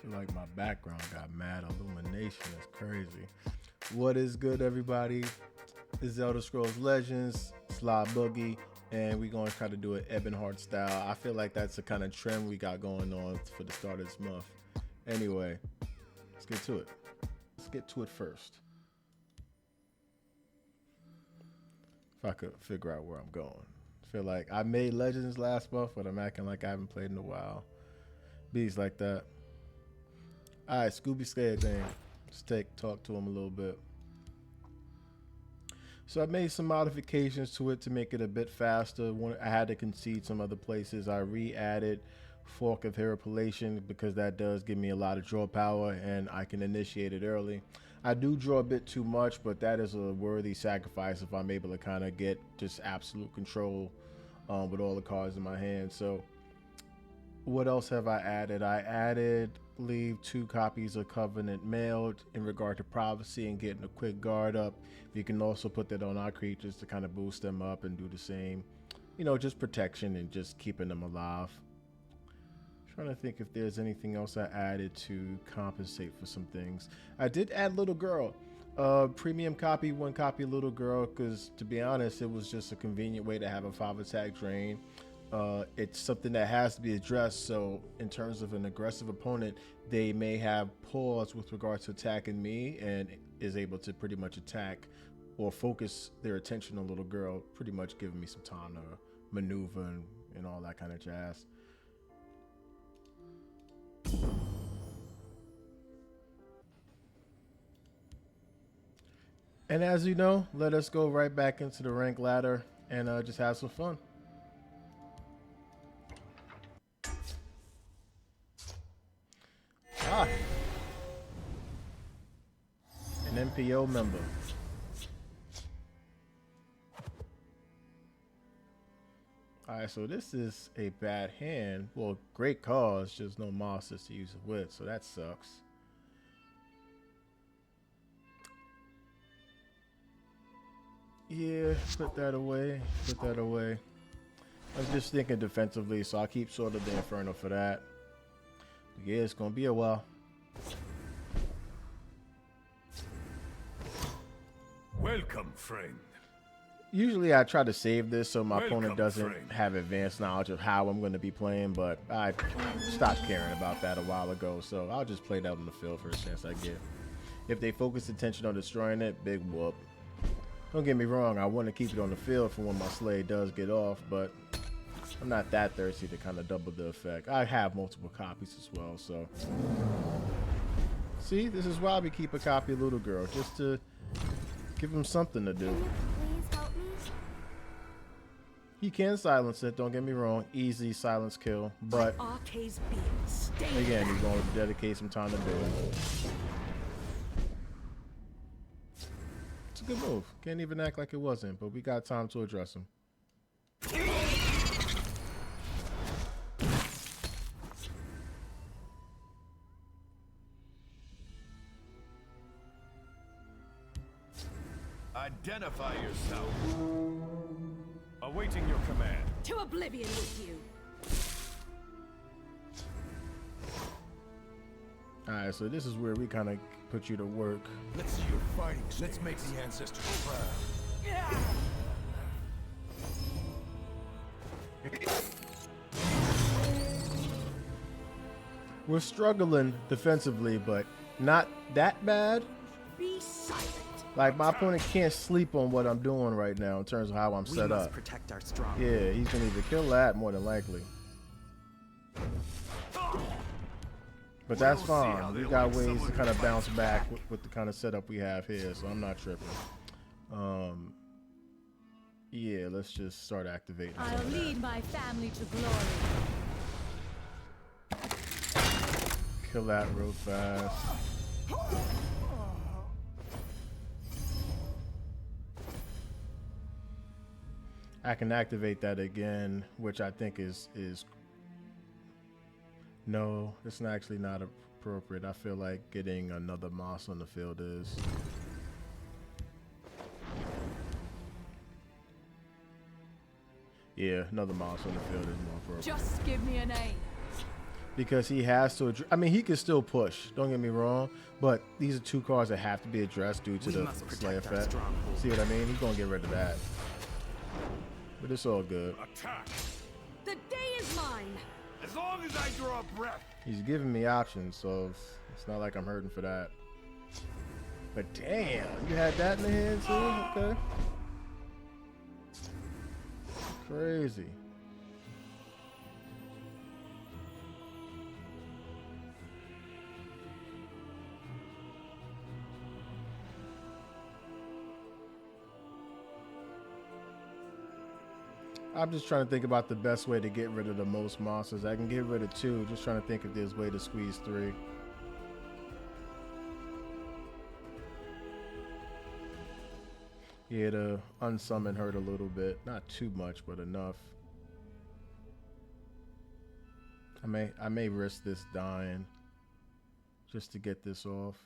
feel like my background got mad illumination. It's crazy. What is good, everybody? It's Elder Scrolls Legends, Sly Boogie, and we're going to try to do it EbonHeart style. I feel like that's the kind of trend we got going on for the start of this month. Anyway, let's get to it. Let's get to it first. If I could figure out where I'm going. I feel like I made Legends last month, but I'm acting like I haven't played in a while. Bees like that. All right, Scooby scared thing. Let's talk to him a little bit. So I made some modifications to it to make it a bit faster. I had to concede some other places. I re-added Fork of Herapellation because that does give me a lot of draw power and I can initiate it early. I do draw a bit too much, but that is a worthy sacrifice if I'm able to kind of get just absolute control with all the cards in my hand. So what else have I added? I added, leave 2 copies of Covenant Mailed in regard to prophecy and getting a quick guard up. You can also put that on our creatures to kind of boost them up and do the same. You know, just protection and just keeping them alive. Trying to think if there's anything else I added to compensate for some things. I did add Little Girl. Premium copy, 1 copy Little Girl, because to be honest, it was just a convenient way to have a 5 attack drain. It's something that has to be addressed, so in terms of an aggressive opponent, they may have pause with regards to attacking me and is able to pretty much attack or focus their attention on Little Girl, pretty much giving me some time to maneuver and all that kind of jazz. And as you know, let us go right back into the rank ladder and just have some fun. Ah, an MPO member. All right, so this is a bad hand. Well, great cause, just no monsters to use it with, so that sucks. Yeah, put that away. Put that away. I was just thinking defensively, so I'll keep Sword of the Inferno for that. But yeah, it's gonna be a while. Welcome, friend. Usually I try to save this so my opponent doesn't have advanced knowledge of how I'm going to be playing, but I stopped caring about that a while ago, so I'll just play that on the field for the chance I get. If they focus attention on destroying it, big whoop. Don't get me wrong, I want to keep it on the field for when my Slay does get off, but I'm not that thirsty to kind of double the effect. I have multiple copies as well, so. See, this is why we keep a copy of Little Girl, just to give him something to do. He can silence it, don't get me wrong. Easy silence kill, but again, he's going to dedicate some time to do it. It's a good move. Can't even act like it wasn't, but we got time to address him. Identify yourself. Awaiting your command. To oblivion with you. Alright, so this is where we kind of put you to work. Let's see your fighting. Let's make the ancestors proud. We're struggling defensively, but not that bad. Be silent. Like, my opponent can't sleep on what I'm doing right now in terms of how I'm set up. Protect our strong. Yeah, he's gonna either kill that more than likely. But that's fine. We got ways to kind of bounce back with the kind of setup we have here, so I'm not tripping. Yeah, let's just start activating. I'll lead my family to glory. Kill that real fast. I can activate that again, which I think is no, it's actually not appropriate. I feel like getting another moss on the field is. Yeah, another moss on the field is more appropriate. Just give me a name. because he has to. I mean, he can still push. Don't get me wrong, but these are two cards that have to be addressed due to the Slayer effect. See what I mean? He's gonna get rid of that, but it's all good. Attack! The day is mine. As long as I draw breath. He's giving me options, so it's not like I'm hurting for that. But damn, you had that in the hand too? Okay. Crazy. I'm just trying to think about the best way to get rid of the most monsters. I can get rid of 2. Just trying to think if there's a way to squeeze 3. Yeah, to unsummon hurt a little bit. Not too much, but enough. I may risk this dying just to get this off.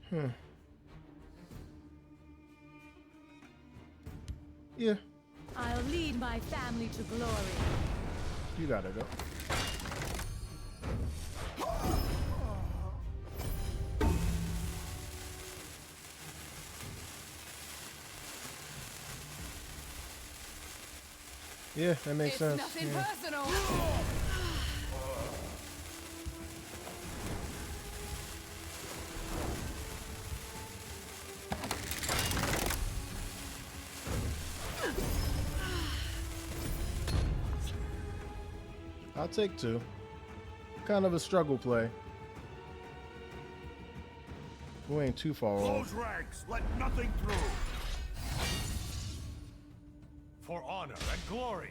3. Yeah. I'll lead my family to glory. You gotta go. Yeah, that makes sense. Nothing Yeah. personal. I'll take 2. Kind of a struggle play. We ain't too far Close off. ranks. Let nothing through. For honor and glory.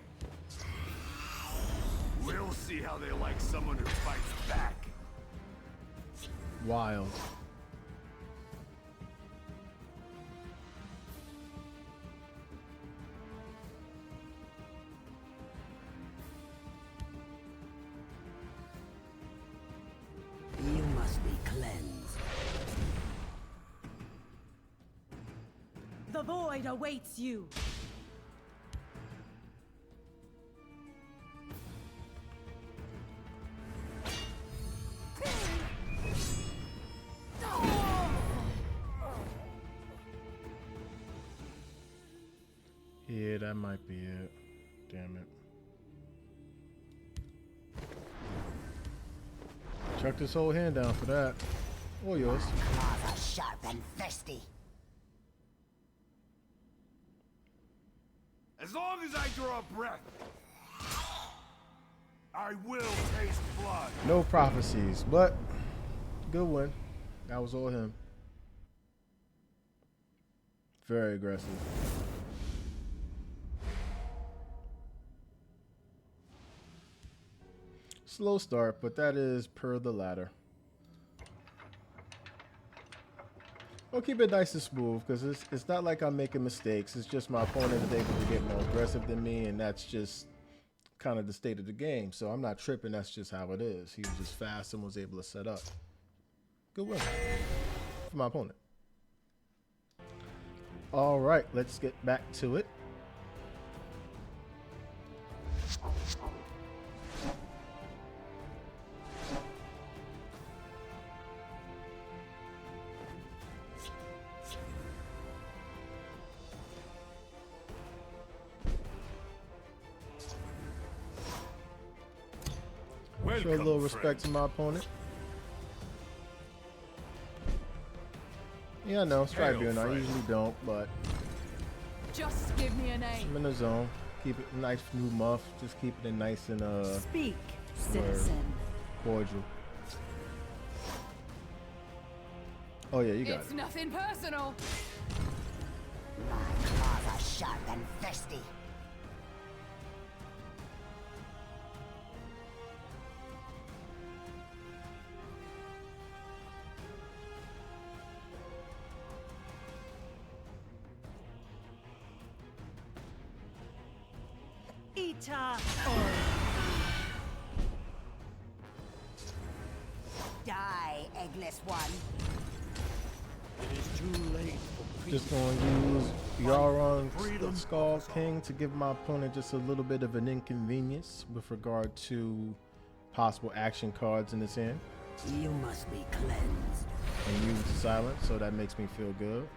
We'll see how they like someone who fights back. Wild. You must be cleansed. The void awaits you. Yeah, that might be it. Damn it. Chuck this whole hand down for that. Or yours. Claws are sharp and thirsty. As long as I draw breath, I will taste blood. No prophecies, but good win. That was all him. Very aggressive. Slow start, but that is per the ladder. We'll keep it nice and smooth because it's not like I'm making mistakes. It's just my opponent is able to get more aggressive than me, and that's just kind of the state of the game. So I'm not tripping. That's just how it is. He was just fast and was able to set up. Good win for my opponent. All right, let's get back to it. Show a little respect to my opponent. Yeah, I know, Stribuan. I usually don't, but Just give me a name. I'm in the zone. Keep it nice, new muff. Just keep it nice and Speak, citizen. cordial. Oh yeah, you got It's it. nothing personal. My claws are sharp and thirsty. Eater. Die, eggless one. It is too late for Just gonna use Y'all on the Skull King to give my opponent just a little bit of an inconvenience with regard to possible action cards in his hand. You must be cleansed. And use silence, so that makes me feel good.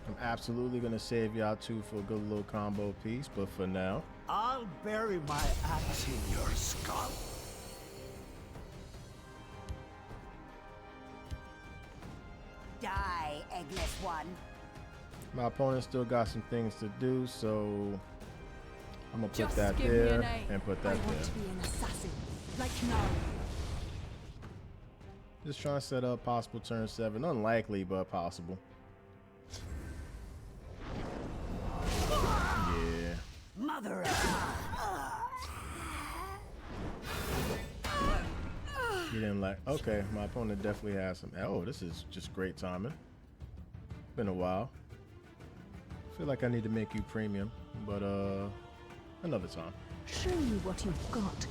I'm absolutely gonna save y'all two for a good little combo piece, but for now, I'll bury my axe in your skull. Die, eggless one. my opponent still got some things to do, so I'm gonna put Just that give me an there A. and put I that want there. to be an assassin, like now. Just trying to set up possible turn 7. Unlikely, but possible. Yeah. Mother of He didn't like. Okay, my opponent definitely has some. Oh, this is just great timing. Been a while. Feel like I need to make you premium, but another time. Show me what you've got.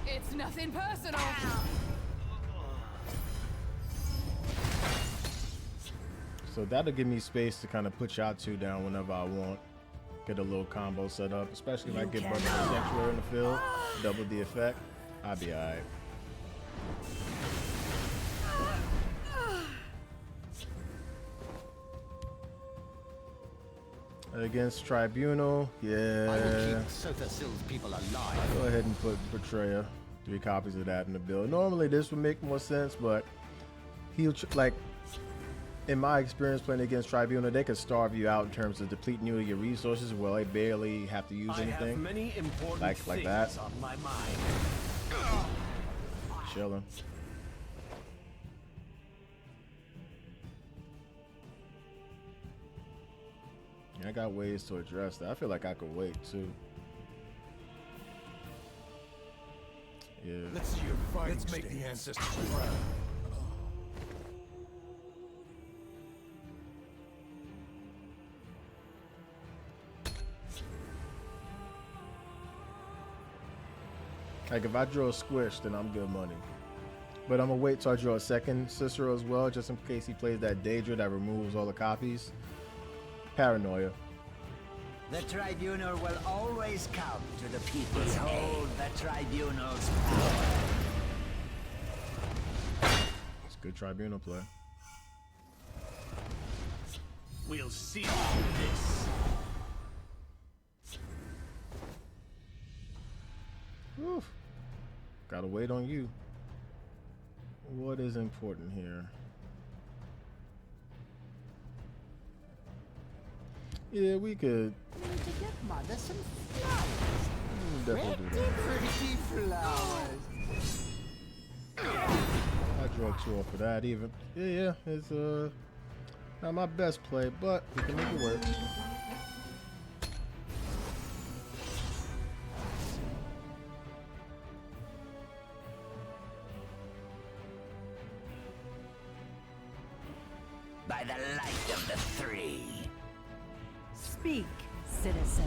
It's nothing personal. So that'll give me space to kind of put y'all two down whenever I want. Get a little combo set up, especially if I get Brother Sanctuary in the field, double the effect. I'll be alright. Against Tribunal, I will yeah. keep Sofa Sill's people alive. Go ahead and put Betrayer. 3 copies of that in the build. Normally this would make more sense, but he'll like. In my experience playing against Tribunal, they could starve you out in terms of depleting you of your resources. Well, they barely have to use I have anything. many important Like things that. on my mind. Chilling. I got ways to address that. I feel like I could wait too. Yeah. Let's see your fighting. Let's make the ancestors proud. Like if I draw a squish, then I'm good money. But I'm gonna wait till I draw a second Cicero as well, just in case he plays that Daedra that removes all the copies. Paranoia. The Tribunal will always come to the people's aid. Behold the Tribunal's power. It's a good Tribunal play. We'll see this. Whew. Gotta wait on you. What is important here? Yeah, we could Need to get Mother some flowers. definitely do that. Pretty flowers. I draw 2 off of that even. Yeah, it's not my best play, but we can make it work. By the light of the 3. Speak, citizen.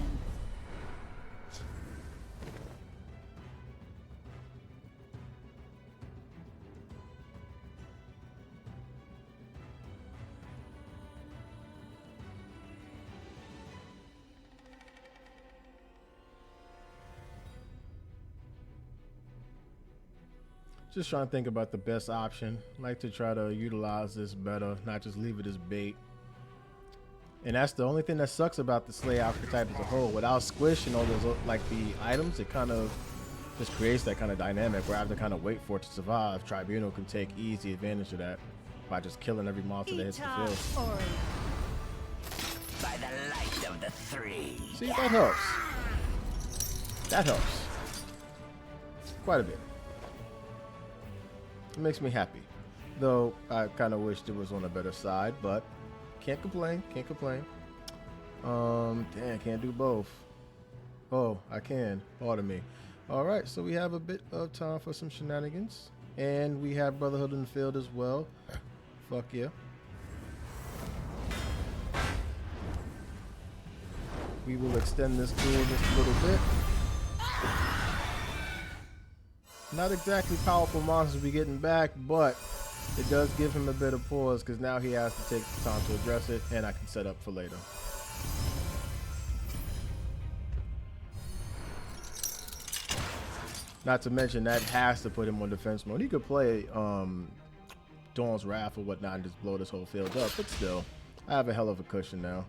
Just trying to think about the best option. Like to try to utilize this better, not just leave it as bait. And that's the only thing that sucks about the Slay archetype as a whole. Without Squish and all those like the items, it kind of just creates that kind of dynamic where I have to kind of wait for it to survive. Tribunal can take easy advantage of that by just killing every monster that hits the field. By the light of the 3. See, that helps. That helps. Quite a bit. It makes me happy. Though I kind of wished it was on a better side, but can't complain. Can't complain. Damn, can't do both. Oh, I can. Pardon me. All right, so we have a bit of time for some shenanigans, and we have Brotherhood in the field as well. Fuck yeah. We will extend this duel just a little bit. Not exactly powerful monsters we getting back, but It does give him a bit of pause because now he has to take time to address it, and I can set up for later. Not to mention that has to put him on defense mode. He could play Dawn's Wrath or whatnot and just blow this whole field up, but still, I have a hell of a cushion now.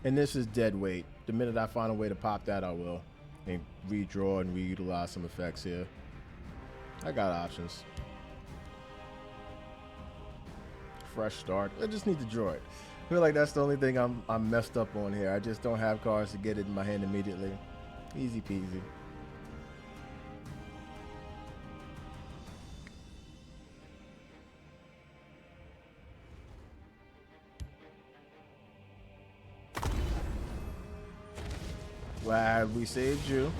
And this is dead weight. The minute I find a way to pop that, I will. And redraw and reutilize some effects here. I got options. Fresh start. I just need to draw it. I feel like that's the only thing I'm messed up on here. I just don't have cards to get it in my hand immediately. Easy peasy. Glad we saved you.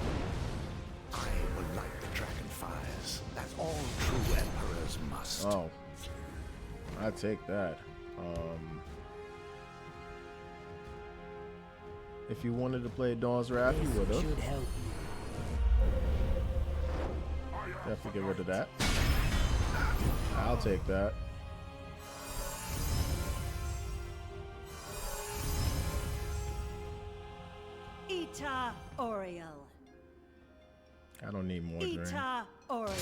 I will light the dragon fires, as all true emperors must. Oh, I take that. If you wanted to play Dawn's Wrath, you would have. Should help you. Definitely get rid of that. I'll take that. Ita Oriel. I don't need more drink. Ita Oriel.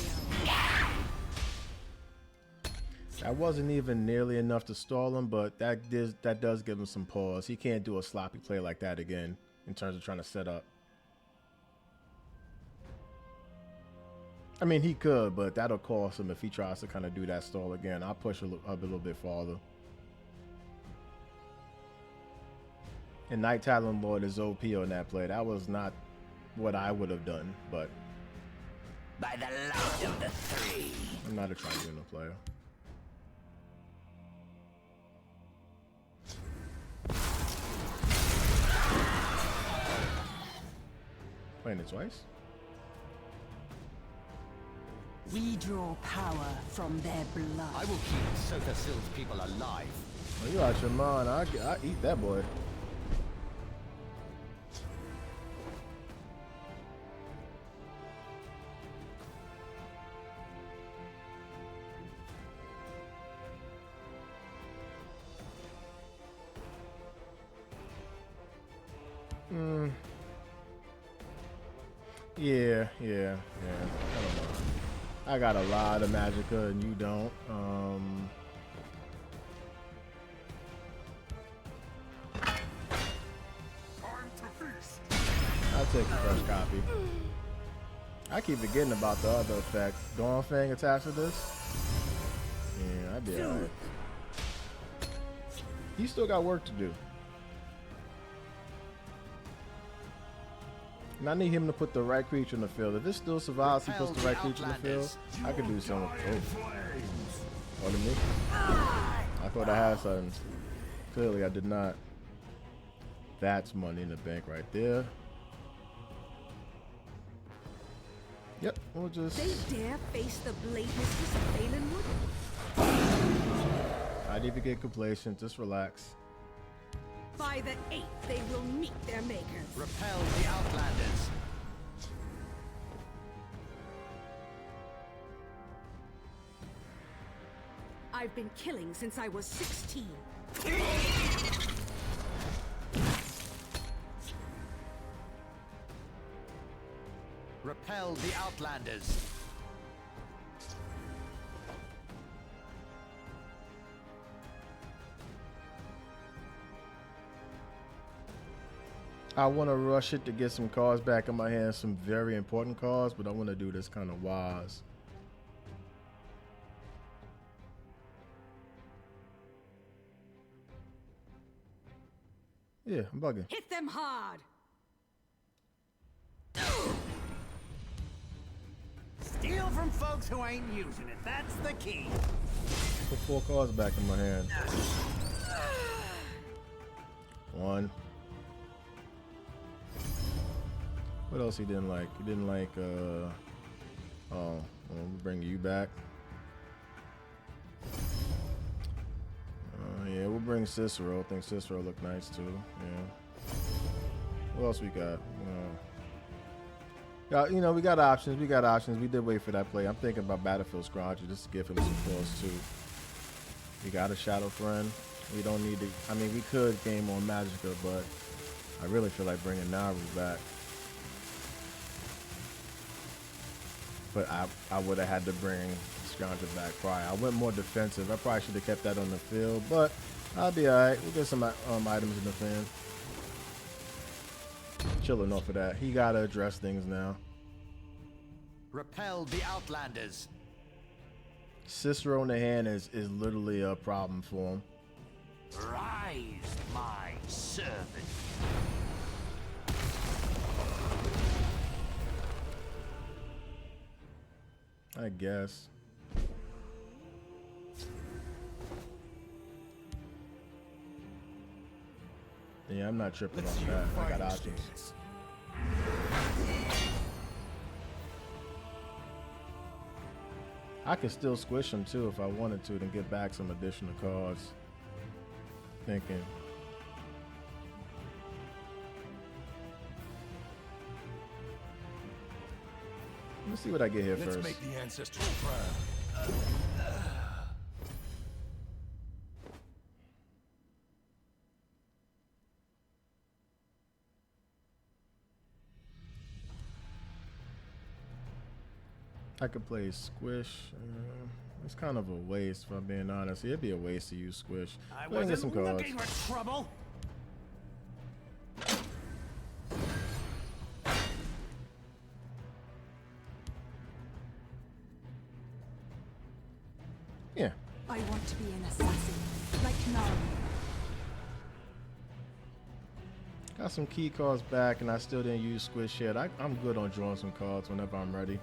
That wasn't even nearly enough to stall him, but that does give him some pause. He can't do a sloppy play like that again in terms of trying to set up. I mean, he could, but that'll cost him if he tries to kind of do that stall again. I'll push up a little bit farther. And Night Talon Lord is OP on that play. That was not what I would have done, but By the light of the three. I'm not a tribunal player. Playing it twice? We draw power from their blood. I will keep Sothasill's people alive. Oh, you out your mind. I eat that boy. Yeah. I don't know. I got a lot of Magicka and you don't. I'll take a fresh copy. I keep forgetting about the other effect. Dawn Fang attached to this? Yeah, I'd be alright. He still got work to do. And I need him to put the right creature in the field. If it still survives, he puts the right creature in the field, I could do something. Oh. Pardon me? I thought I had something. Clearly I did not. That's money in the bank right there. Yep, we'll just... They dare face the blade mistress of Valenwood? I need to get complacent. Just relax. By the 8th, they will meet their makers. Repel the Outlanders. I've been killing since I was 16. Repel the Outlanders. I want to rush it to get some cards back in my hands, some very important cards, but I want to do this kind of wise. Yeah, I'm bugging. Hit them hard. Steal from folks who ain't using it. That's the key. Put 4 cards back in my hand. 1. What else he didn't like? He didn't like, we'll bring you back. Yeah, we'll bring Cicero. I think Cicero looked nice too. Yeah. What else we got? You know, we got options. We got options. We did wait for that play. I'm thinking about Battlefield Scrounger just to give him some claws too. We got a Shadow Friend. We don't need to. I mean, we could game on Magicka, but I really feel like bringing Naru back. But I would have had to bring Scrounger back prior. I went more defensive. I probably should have kept that on the field, but I'll be alright. We'll get some items in the fan. Chilling off of that. He gotta address things now. Repel the Outlanders. Cicero in the hand is literally a problem for him. Rise, my servant. I guess. Yeah, I'm not tripping off that. I got options. I could still squish him too if I wanted to get back some additional cards. Thinking. Let's see what I get here first. Let's make the ancestors proud. I could play Squish. It's kind of a waste, if I'm being honest. It'd be a waste to use Squish. I Go ahead and get some wasn't cards. looking for trouble. Yeah. I want to be an assassin, like Naru. Got some key cards back, and I still didn't use Squish yet. I'm good on drawing some cards whenever I'm ready.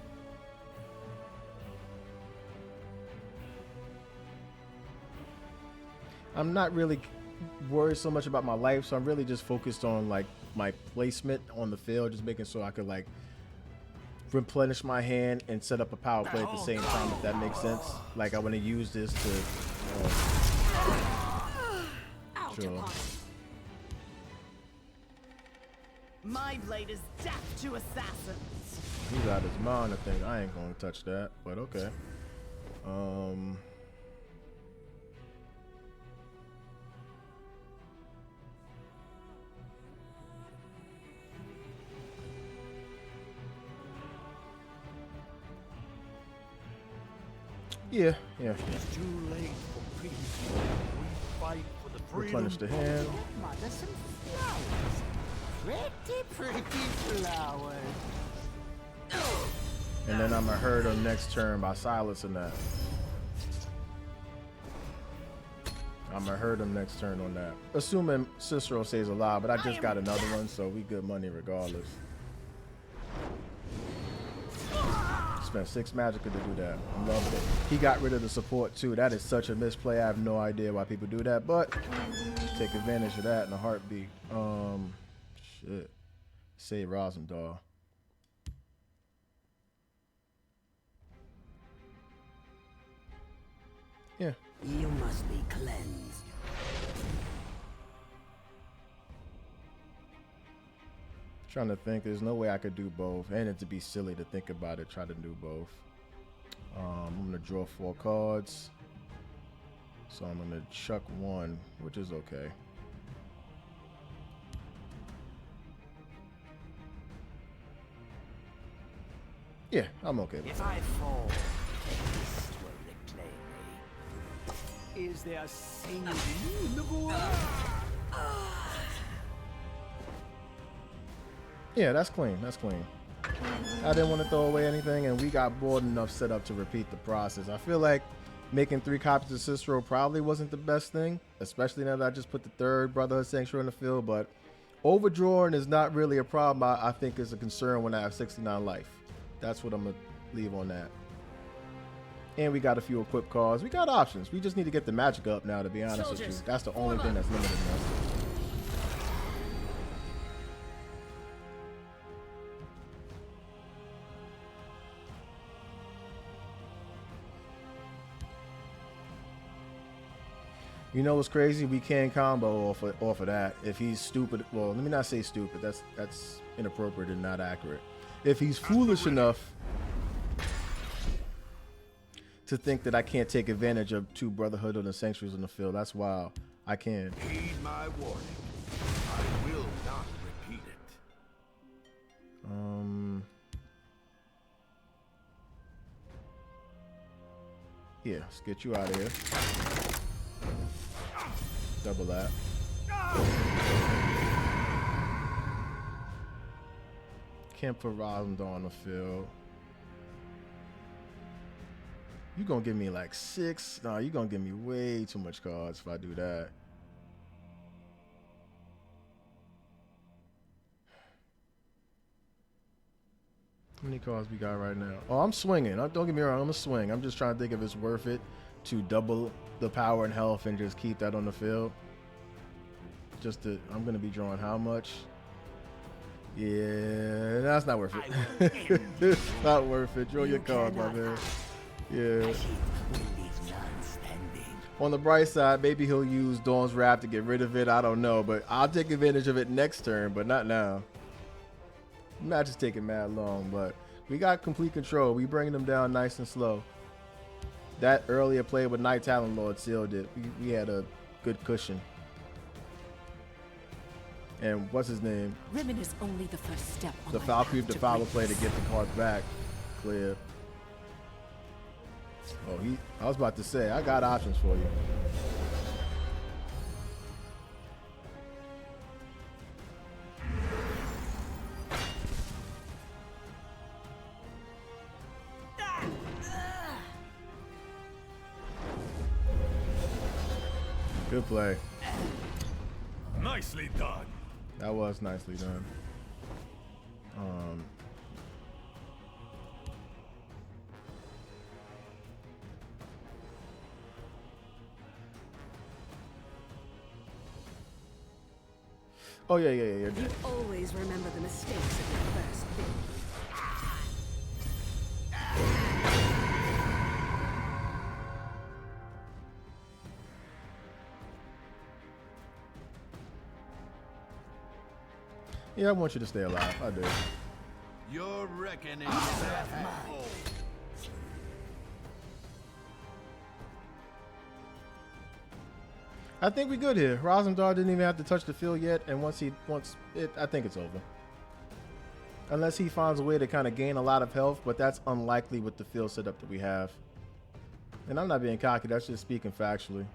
I'm not really worried so much about my life, so I'm really just focused on like my placement on the field, just making sure I could like replenish my hand and set up a power play at the same time, if that makes sense. Like I want to use this to Out Sure. upon it. My blade is death to assassins. he's out his mind. I think I ain't gonna touch that, but okay. Yeah. It's too late for peace. We fight for the freedom. Replenish the hand. Mother, some flowers. Pretty flowers. And then I'm gonna hurt him next turn by silencing that. I'm gonna hurt him next turn on that. Assuming Cicero stays alive, but I just got another one, so we good money regardless. Spent 6 Magicka to do that. I'm loving it. He got rid of the support too. That is such a misplay. I have no idea why people do that, but take advantage of that in a heartbeat. Shit. Save Rosendal. Yeah. You must be cleansed. Trying to think, there's no way I could do both, and it'd be silly to think about it, try to do both. I'm gonna draw 4 cards, so I'm gonna chuck 1, which is okay. Yeah, I'm okay with If that. I fall, this will reclaim me. Is there singing in the void? Yeah, that's clean. That's clean. I didn't want to throw away anything, and we got bored enough set up to repeat the process. I feel like making 3 copies of Cicero probably wasn't the best thing, especially now that I just put the 3rd Brotherhood Sanctuary in the field, but overdrawing is not really a problem. I think it's a concern when I have 69 life. That's what I'm going to leave on that. And we got a few equipped cards. We got options. We just need to get the magic up now, to be honest with you. That's the only thing that's limiting us. You know what's crazy? We can combo off of that. If he's stupid, well, let me not say stupid. That's inappropriate and not accurate. if he's foolish enough to think that I can't take advantage of 2 Brotherhood of the Sanctuaries on the field, that's wild. I can. Heed my warning. I will not repeat it. Yeah, let's get you out of here. Double that. Can't put Rosendar on the field. You gonna give me like 6? No, you gonna give me way too much cards if I do that. How many cards we got right now? Oh, I'm swinging. Don't get me wrong, I'm gonna swing. I'm just trying to think if it's worth it to double the power and health and just keep that on the field. I'm gonna be drawing how much? Yeah, that's not worth it. It's not worth it. Draw your card, my man. Yeah. On the bright side, maybe he'll use Dawn's Wrath to get rid of it. I don't know, but I'll take advantage of it next turn, but not now. Match is taking mad long, but we got complete control. We bringing them down nice and slow. That earlier play with Night Talon Lord sealed it. We had a good cushion. And what's his name? Ribbon is only the first step. The Valkyrie Defiler play to get the cards back clear. Oh, I was about to say, I got options for you. Good play. Nicely done. That was nicely done. Oh yeah. You always remember the mistakes of your first bid. Yeah, I want you to stay alive. I do. Your reckoning is at hand. I think we're good here. Rosendar didn't even have to touch the field yet, and once it, I think it's over. Unless he finds a way to kind of gain a lot of health, but that's unlikely with the field setup that we have. And I'm not being cocky, that's just speaking factually.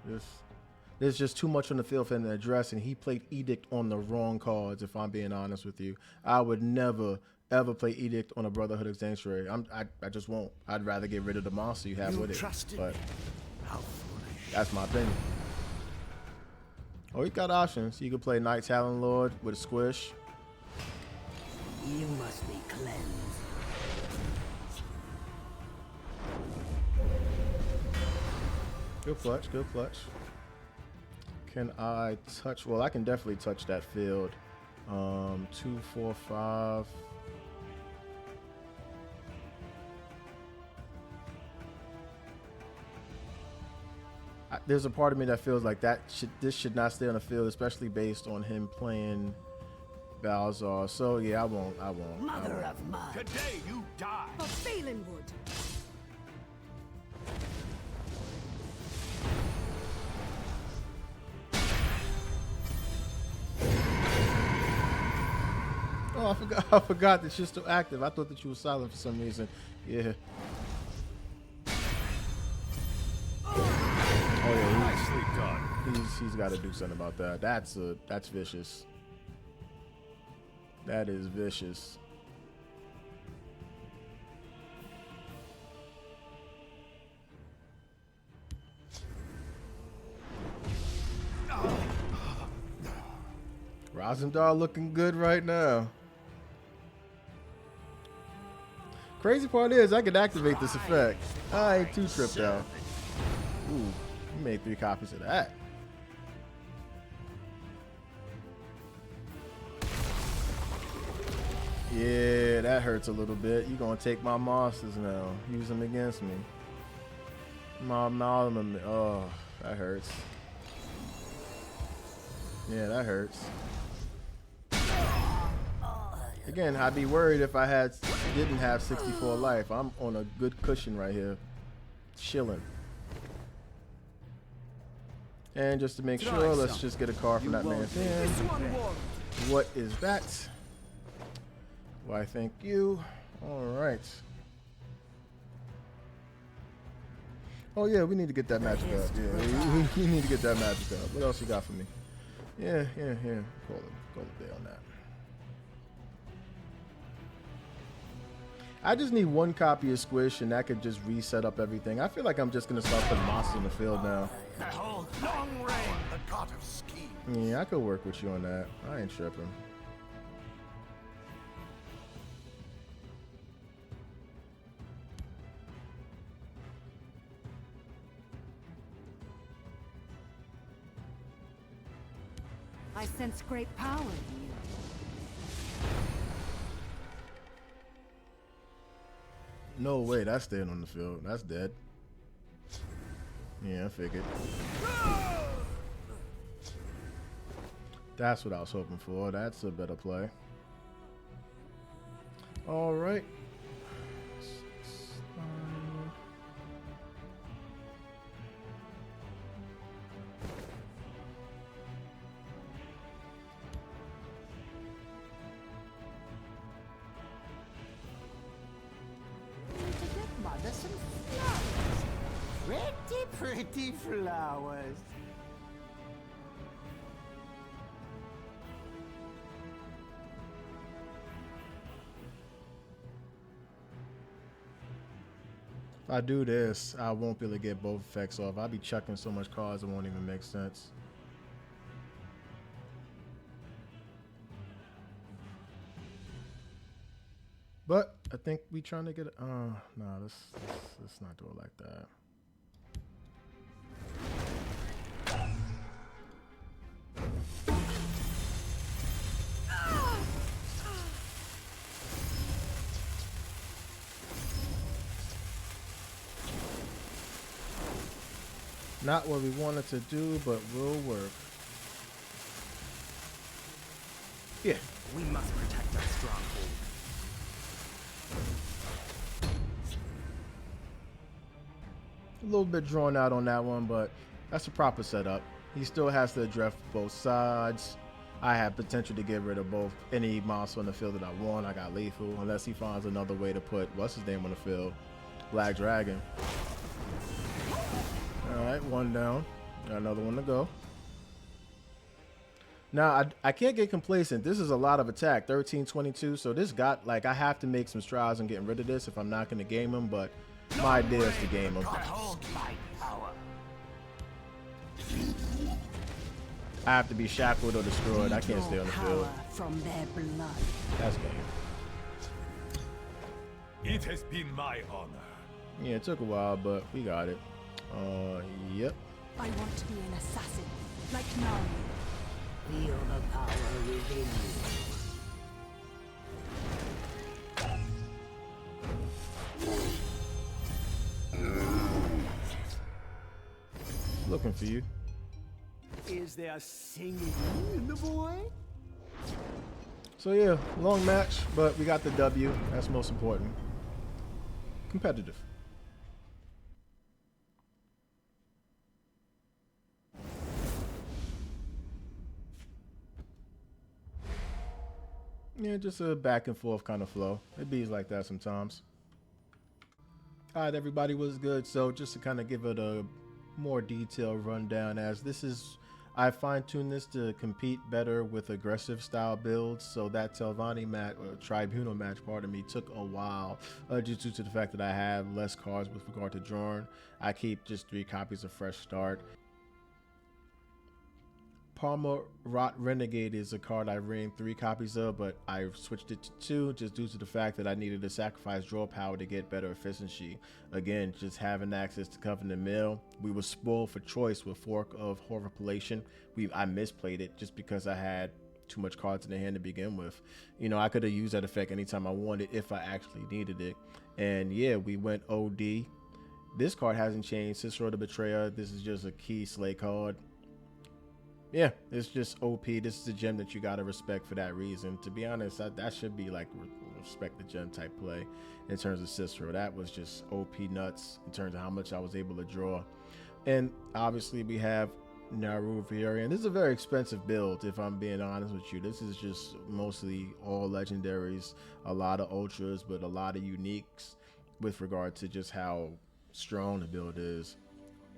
There's just too much on the field for him to address, and he played Edict on the wrong cards, if I'm being honest with you. I would never, ever play Edict on a Brotherhood of Sanctuary. I just won't. I'd rather get rid of the monster you have with it. But How foolish. that's my opinion. Oh, you got options. You can play Night Talon Lord with a squish. You must be cleansed. Good clutch, good clutch. Can I touch? Well, I can definitely touch that field. 2, 4, 5. There's a part of me that feels like this should not stay on the field, especially based on him playing Balzar. So yeah, I won't. Mother of mud. Today you die. For Phelanwood. Oh, I forgot that she's still active. I thought that you were silent for some reason. Yeah. Oh yeah, Nicely done. he's got to do something about that. That's vicious. That is vicious. Rosendar looking good right now. Crazy part is I can activate this effect. I ain't too tripped out. Ooh, you made 3 copies of that. Yeah, that hurts a little bit. You gonna take my monsters now. Use them against me. Oh, that hurts. Yeah, that hurts. Again, I'd be worried if I didn't have 64 life. I'm on a good cushion right here, chilling. And just to make sure, let's just get a card from that man's hand. What is that? Why, thank you. All right. Oh yeah, we need to get that magic up. Yeah, we need to get that magic up. What else you got for me? Yeah. Call it day on that. I just need one copy of Squish, and that could just reset up everything. I feel like I'm just gonna start putting monsters in the field now. Behold, long reign, the god of schemes. Yeah, I could work with you on that. I ain't tripping. I sense great power in you. No way, that's staying on the field. That's dead. Yeah, I figured. That's what I was hoping for. That's a better play. All right. Mother, some flowers. Pretty flowers. If I do this, I won't be able to get both effects off. I'll be chucking so much cards it won't even make sense. But I think we trying to get no, let's not do it like that. Not what we wanted to do, but will work. Yeah. We must protect our stronghold. A little bit drawn out on that one, but that's a proper setup. He still has to address both sides. I have potential to get rid of both any monster on the field that I want. I got lethal, unless he finds another way to put what's his name on the field. Black Dragon. All right, one down. Got another one to go. Now, I can't get complacent. This is a lot of attack, 1322. So this got, like, I have to make some strides on getting rid of this if I'm not going to game him, but my idea is to game him. Behold my power. I have to be shackled or destroyed. I can't stay on the field. From their blood. That's game. It has been my honor. Yeah, it took a while, but we got it. Yep. I want to be an assassin, like Nari. Feel the power within you. Looking for you. Is there singing in the void? So yeah, long match, but we got the W. That's most important. Competitive. Yeah, just a back and forth kind of flow. It be like that sometimes. All right, everybody was good. So just to kind of give it a more detailed rundown, as this is, I fine-tuned this to compete better with aggressive style builds. So that Telvanni match, or Tribunal match, pardon me, took a while due to the fact that I have less cards with regard to drawing. I keep just 3 copies of Fresh Start. Palmer Rot Renegade is a card I ran 3 copies of, but I switched it to 2 just due to the fact that I needed to sacrifice draw power to get better efficiency. Again, just having access to Covenant Mill. We were spoiled for choice with Fork of Horripilation. I misplayed it just because I had too much cards in the hand to begin with. You know, I could have used that effect anytime I wanted if I actually needed it. And yeah, we went OD. This card hasn't changed. Cicero the Betrayer. This is just a key slay card. Yeah, it's just OP. This is a gem that you gotta respect for that reason. To be honest, that should be like respect the gem type play in terms of Cicero. That was just OP nuts in terms of how much I was able to draw. And obviously we have Naru Vieri, and this is a very expensive build, if I'm being honest with you. This is just mostly all legendaries, a lot of ultras, but a lot of uniques with regard to just how strong the build is.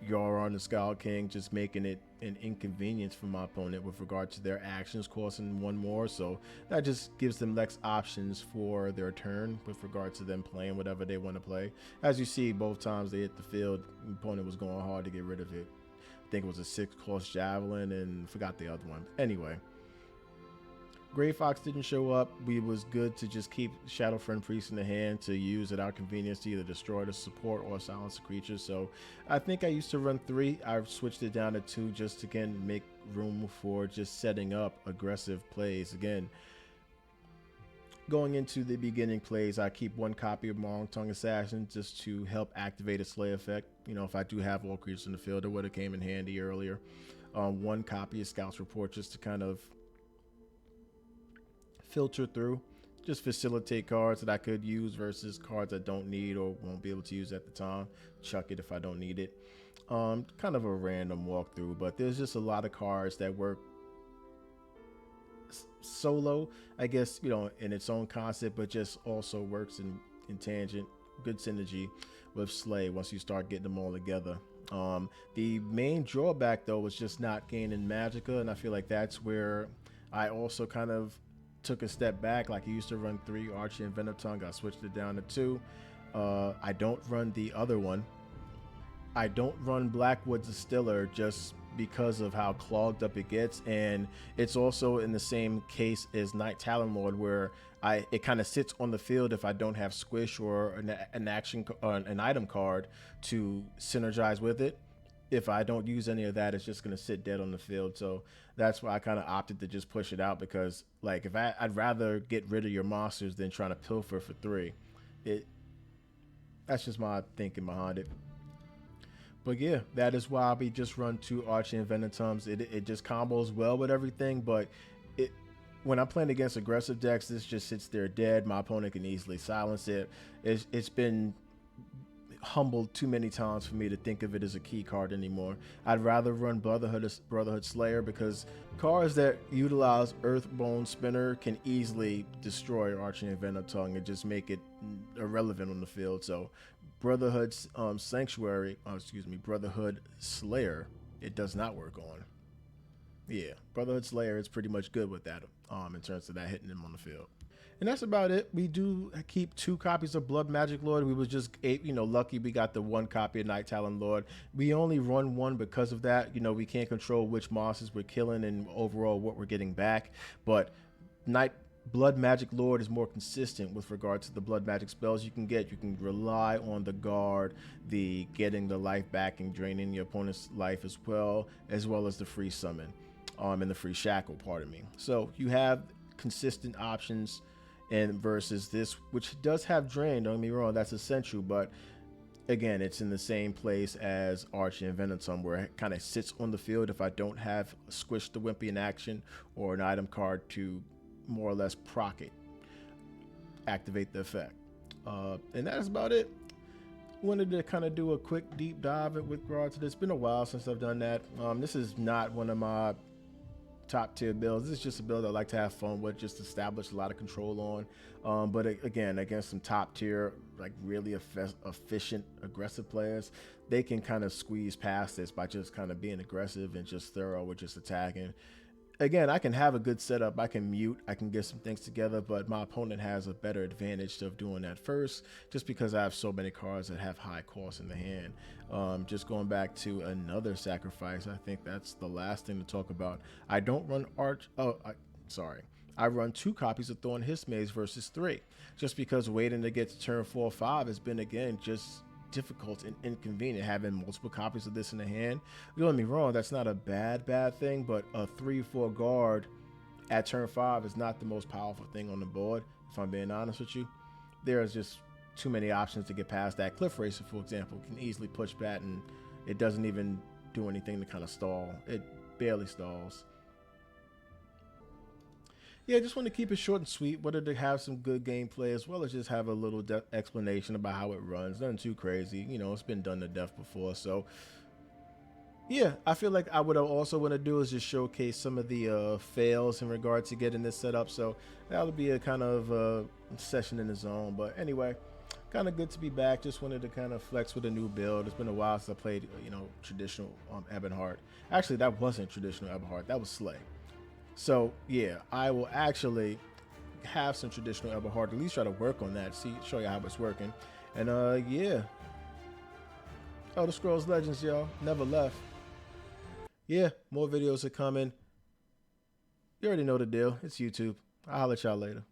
Yoron the Scout King just making it an inconvenience for my opponent with regard to their actions costing one more, so that just gives them less options for their turn with regard to them playing whatever they want to play. As you see, both times they hit the field, the opponent was going hard to get rid of it. I think it was a 6-cost Javelin and forgot the other one. Anyway, Gray Fox didn't show up. We was good to just keep Shadow Friend Priest in the hand to use at our convenience to either destroy the support or silence the creature. So I think I used to run 3. I switched it down to 2 just to again make room for just setting up aggressive plays. Again, going into the beginning plays, I keep 1 copy of Long Tongue Assassin just to help activate a Slay effect. You know, if I do have all creatures in the field, it would have came in handy earlier. 1 copy of Scout's Report just to kind of filter through, just facilitate cards that I could use versus cards I don't need or won't be able to use at the time. Chuck it if I don't need it. Kind of a random walkthrough, but there's just a lot of cards that work solo, I guess, you know, in its own concept, but just also works in tangent. Good synergy with Slay once you start getting them all together. The main drawback though was just not gaining Magicka, and I feel like that's where I also kind of took a step back. Like I used to run 3 Archie and Venom-Tongue. I switched it down to 2. I don't run the other one. I don't run Blackwood's Distiller just because of how clogged up it gets, and it's also in the same case as Night Talon Lord, where it kind of sits on the field if I don't have Squish or an action or an item card to synergize with it. If I don't use any of that, it's just going to sit dead on the field. So that's why I kind of opted to just push it out, because like if I'd rather get rid of your monsters than trying to pilfer for 3. That's just my thinking behind it. But yeah, that is why we just run 2 Archie and Venom-Tongues. It just combos well with everything, but when I'm playing against aggressive decks, this just sits there dead. My opponent can easily silence it. It's been humbled too many times for me to think of it as a key card anymore. I'd rather run Brotherhood Slayer, because cards that utilize Earthbone Spinner can easily destroy Archie and Venom-Tongue and just make it irrelevant on the field. So Brotherhood Brotherhood Slayer, it does not work on. Yeah, Brotherhood Slayer is pretty much good with that in terms of that hitting him on the field. And that's about it. We do keep 2 copies of Blood Magic Lord. We was just, lucky we got the 1 copy of Night Talon Lord. We only run 1 because of that. You know, we can't control which monsters we're killing and overall what we're getting back. But Blood Magic Lord is more consistent with regard to the blood magic spells you can get. You can rely on the guard, the getting the life back and draining your opponent's life as well as the free summon, and the free shackle, pardon me. So you have consistent options. And versus this, which does have drain, don't get me wrong, that's essential, but again, it's in the same place as Archie and Venom-Tongue, where it kind of sits on the field if I don't have Squish the Wimpy in action or an item card to more or less proc it, activate the effect. And that's about it. Wanted to kind of do a quick deep dive with regard to this. It's been a while since I've done that. This is not one of my top tier builds. This is just a build I like to have fun with, just establish a lot of control on. But again, against some top tier, like really efficient, aggressive players, they can kind of squeeze past this by just kind of being aggressive and just thorough with just attacking. Again, I can have a good setup, I can mute, I can get some things together, but my opponent has a better advantage of doing that first, just because I have so many cards that have high costs in the hand. Just going back to another sacrifice, I think that's the last thing to talk about. I don't run I run 2 copies of Thorn Hissmaze versus 3, just because waiting to get to turn 4 or 5 has been, again, just difficult and inconvenient having multiple copies of this in the hand. Don't get me wrong, that's not a bad thing, but a 3/4 guard at turn 5 is not the most powerful thing on the board, if I'm being honest with you. There's just too many options to get past that. Cliff Racer, for example, can easily push back and it doesn't even do anything to kind of stall. barely stalls. Yeah, just want to keep it short and sweet. Wanted to have some good gameplay as well as just have a little explanation about how it runs. Nothing too crazy. You know, it's been done to death before. So, yeah, I feel like I would also want to do is just showcase some of the fails in regard to getting this set up. So that'll be a kind of session in its own. But anyway, kind of good to be back. Just wanted to kind of flex with a new build. It's been a while since I played, you know, traditional EbonHeart. Actually, that wasn't traditional EbonHeart. That was Slay. So yeah, I will actually have some traditional EbonHeart, at least try to work on that, show you how it's working. And yeah. Elder Scrolls Legends, y'all. Never left. Yeah, more videos are coming. You already know the deal. It's YouTube. I'll holler at y'all later.